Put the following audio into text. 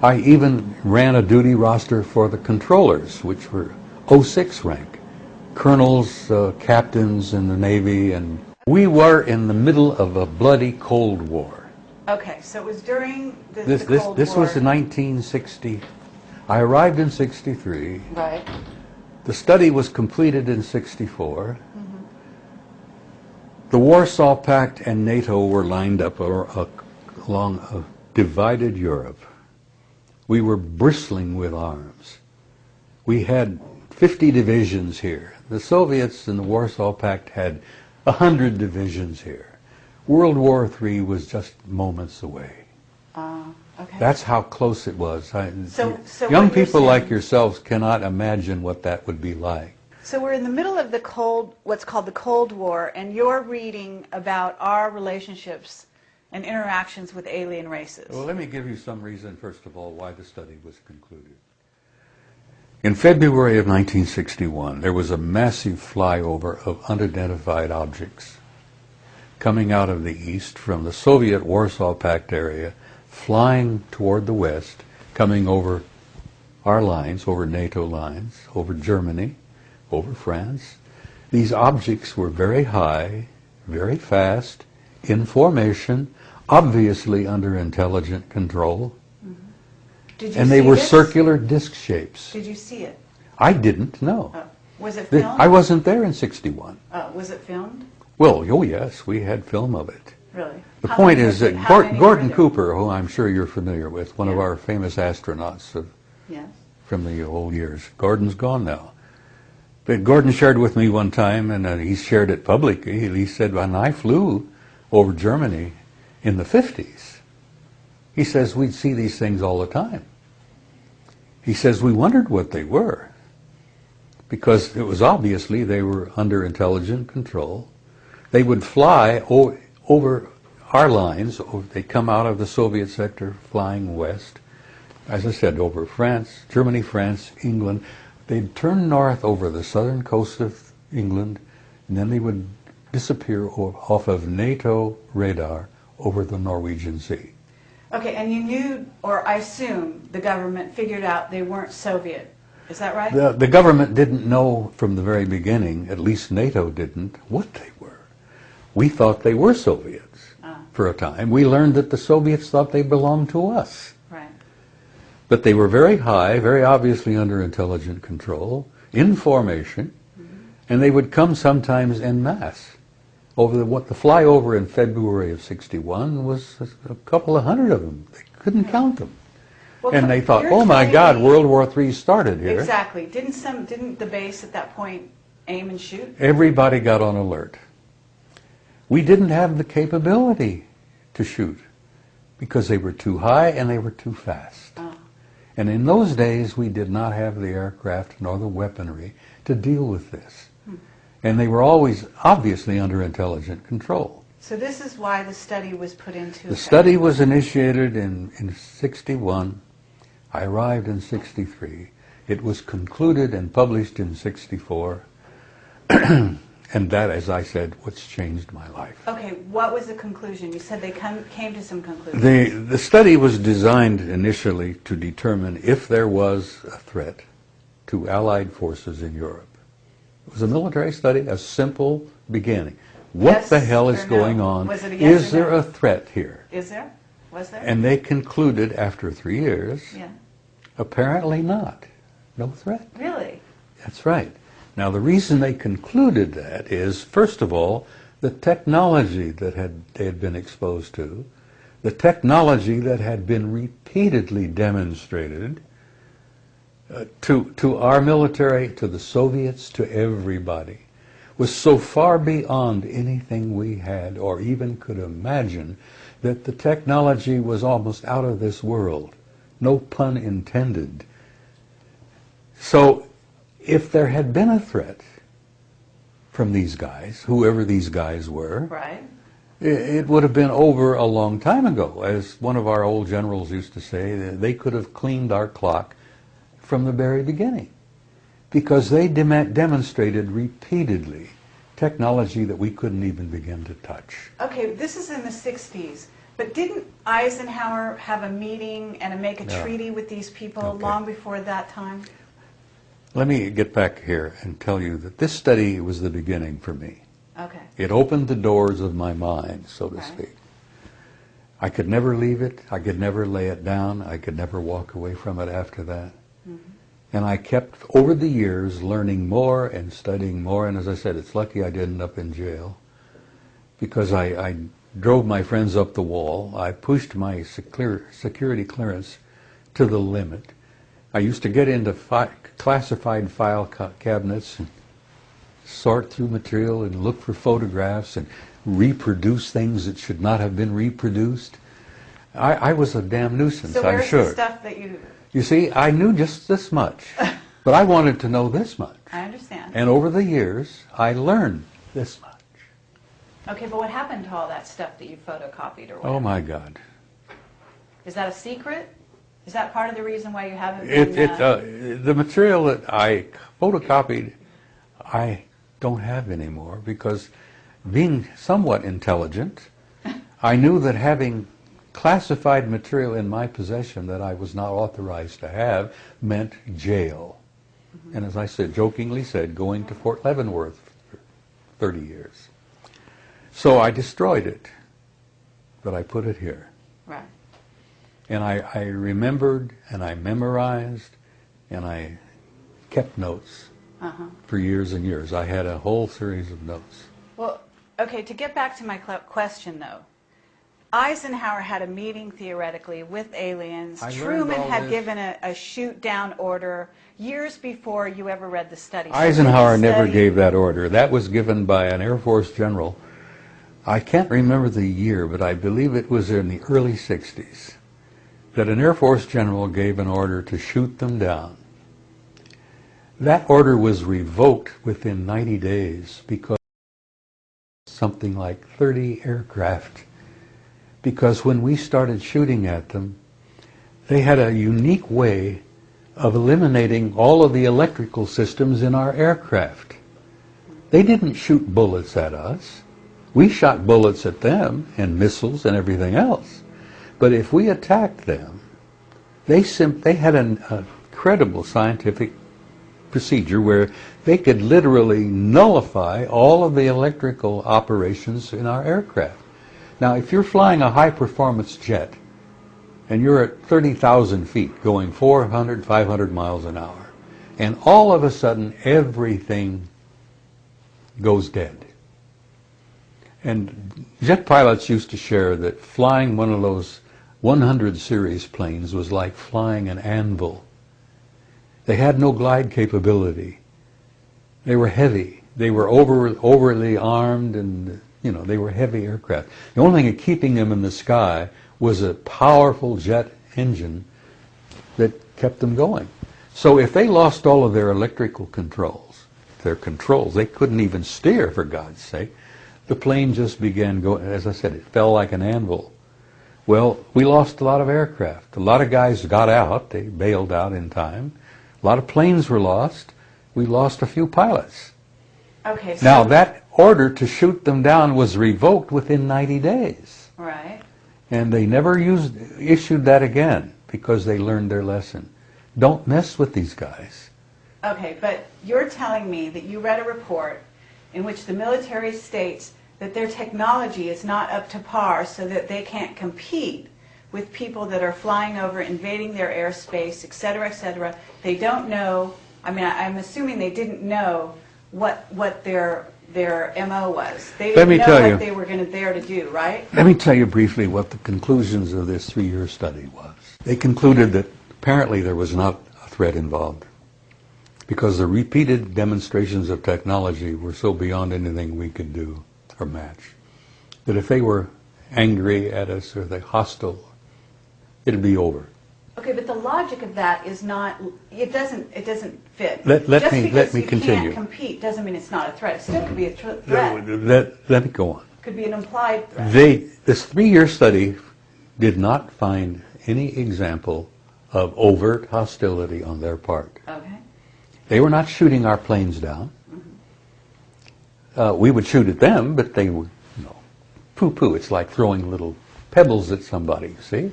I even ran a duty roster for the controllers, which were 06 rank, colonels, captains in the Navy, and we were in the middle of a bloody Cold War. Okay, so it was during the This Cold War. was in 1960. I arrived in 63. Right. The study was completed in 64. The Warsaw Pact and NATO were lined up along a divided Europe. We were bristling with arms. We had 50 divisions here. The Soviets and the Warsaw Pact had 100 divisions here. World War III was just moments away. Okay. That's how close it was. So young what you're people saying- like yourselves cannot imagine what that would be like. So we're in the middle of what's called the Cold War, and you're reading about our relationships and interactions with alien races. Well, let me give you some reason, first of all, why the study was concluded. In February of 1961, there was a massive flyover of unidentified objects coming out of the east from the Soviet Warsaw Pact area, flying toward the west, coming over our lines, over NATO lines, over Germany, over France. These objects were very high, very fast, in formation, obviously under intelligent control. Did you And they see were this? circular disc shapes. Did you see it? I didn't, no. Was it filmed? I wasn't there in 61. Was it filmed? Well, oh yes, we had film of it. Really? The point is that Gordon Cooper. Cooper, who I'm sure you're familiar with, one of our famous astronauts Yes. from the old years. Gordon's gone now. But Gordon shared with me one time, and he shared it publicly. He said, when I flew over Germany in the 50s, he says, we'd see these things all the time. He says, we wondered what they were, because it was obviously they were under intelligent control. They would fly over our lines. They'd come out of the Soviet sector flying west, as I said, over France, Germany, France, England. They'd turn north over the southern coast of England, and then they would disappear off of NATO radar over the Norwegian Sea. Okay, and you knew, or I assume, the government figured out they weren't Soviet. Is that right? The government didn't know from the very beginning, at least NATO didn't, what they were. We thought they were Soviets for a time. We learned that the Soviets thought they belonged to us. Right. But they were very high, very obviously under intelligent control, in formation, and they would come sometimes en masse. The flyover in February of 61 was a couple of hundred of them. They couldn't count them. Well, And they thought, you're oh my telling God, me- World War III started here. Exactly. Didn't the base at that point aim and shoot? Everybody got on alert. We didn't have the capability to shoot because they were too high and they were too fast. And in those days, we did not have the aircraft nor the weaponry to deal with this. And they were always obviously under intelligent control. So this is why the study was put into The effect. study was initiated in 61. I arrived in 63. It was concluded and published in 64. And that, as I said, what's changed my life. Okay, what was the conclusion? You said they came to some conclusion. The study was designed initially to determine if there was a threat to Allied forces in Europe. It was a military study, a simple beginning. What Yes the hell is or no? going on? Was it a yes Is or there no? a threat here? Is there? Was there? And they concluded after 3 years, Yeah. apparently not. No threat. Really? That's right. Now, the reason they concluded that is, first of all, the technology that they had been exposed to, the technology that had been repeatedly demonstrated to our military, to the Soviets, to everybody, was so far beyond anything we had or even could imagine that the technology was almost out of this world. No pun intended. So, if there had been a threat from these guys, whoever these guys were, Right. it would have been over a long time ago. As one of our old generals used to say, they could have cleaned our clock from the very beginning, because they demonstrated repeatedly technology that we couldn't even begin to touch. Okay, this is in the 60s. But didn't Eisenhower have a meeting and make a No. treaty with these people Okay. long before that time? Let me get back here and tell you that this study was the beginning for me. Okay. It opened the doors of my mind, so to Right. speak. I could never leave it. I could never lay it down. I could never walk away from it after that. Mm-hmm. And I kept, over the years, learning more and studying more. And as I said, it's lucky I didn't end up in jail, because I drove my friends up the wall. I pushed my security clearance to the limit. I used to get into classified file cabinets and sort through material and look for photographs and reproduce things that should not have been reproduced. I was a damn nuisance, So I'm where's sure. the stuff that you... You see, I knew just this much, but I wanted to know this much. I understand. And over the years, I learned this much. Okay, but what happened to all that stuff that you photocopied or whatever? Oh my God. Is that a secret? Is that part of the reason why you haven't been... The material that I photocopied, I don't have anymore, because being somewhat intelligent, I knew that having classified material in my possession that I was not authorized to have meant jail. Mm-hmm. And as I said, jokingly said, going to Fort Leavenworth for 30 years. So I destroyed it, but I put it here. Right. And I remembered, and I memorized, and I kept notes for years and years. I had a whole series of notes. Well, okay, to get back to my question, though. Eisenhower had a meeting, theoretically, with aliens. I learned Truman all had this. given a shoot-down order years before you ever read the study. So Eisenhower did the never study- gave that order. That was given by an Air Force general. I can't remember the year, but I believe it was in the early 60s, that an Air Force general gave an order to shoot them down. That order was revoked within 90 days because something like 30 aircraft. Because when we started shooting at them, they had a unique way of eliminating all of the electrical systems in our aircraft. They didn't shoot bullets at us. We shot bullets at them and missiles and everything else. But if we attacked them, they had an incredible scientific procedure where they could literally nullify all of the electrical operations in our aircraft. Now, if you're flying a high-performance jet and you're at 30,000 feet going 400, 500 miles an hour, and all of a sudden everything goes dead. And jet pilots used to share that flying one of those 100 series planes was like flying an anvil. They had no glide capability. They were heavy. They were overly armed, and they were heavy aircraft. The only thing keeping them in the sky was a powerful jet engine that kept them going. So if they lost all of their electrical controls, they couldn't even steer, for God's sake. The plane just began going, as I said, it fell like an anvil. Well, we lost a lot of aircraft. A lot of guys got out. They bailed out in time. A lot of planes were lost. We lost a few pilots. Okay, so... Now, that order to shoot them down was revoked within 90 days. Right. And they never issued that again because they learned their lesson. Don't mess with these guys. Okay, but you're telling me that you read a report in which the military states that their technology is not up to par, so that they can't compete with people that are flying over, invading their airspace, et cetera, et cetera. They don't know, I'm assuming they didn't know what their MO was. They didn't know what they were there to do, right? Let me tell you briefly what the conclusions of this 3-year study was. They concluded that apparently there was not a threat involved, because the repeated demonstrations of technology were so beyond anything we could do or match, that if they were angry at us or they're hostile, it'd be over. Okay, but the logic of that is not, it doesn't fit. Let me Just because continue. you can't compete doesn't mean it's not a threat. It still could be a threat. Let me go on. Could be an implied threat. This 3-year study did not find any example of overt hostility on their part. Okay. They were not shooting our planes down. We would shoot at them, but they would, poo-poo. It's like throwing little pebbles at somebody, see?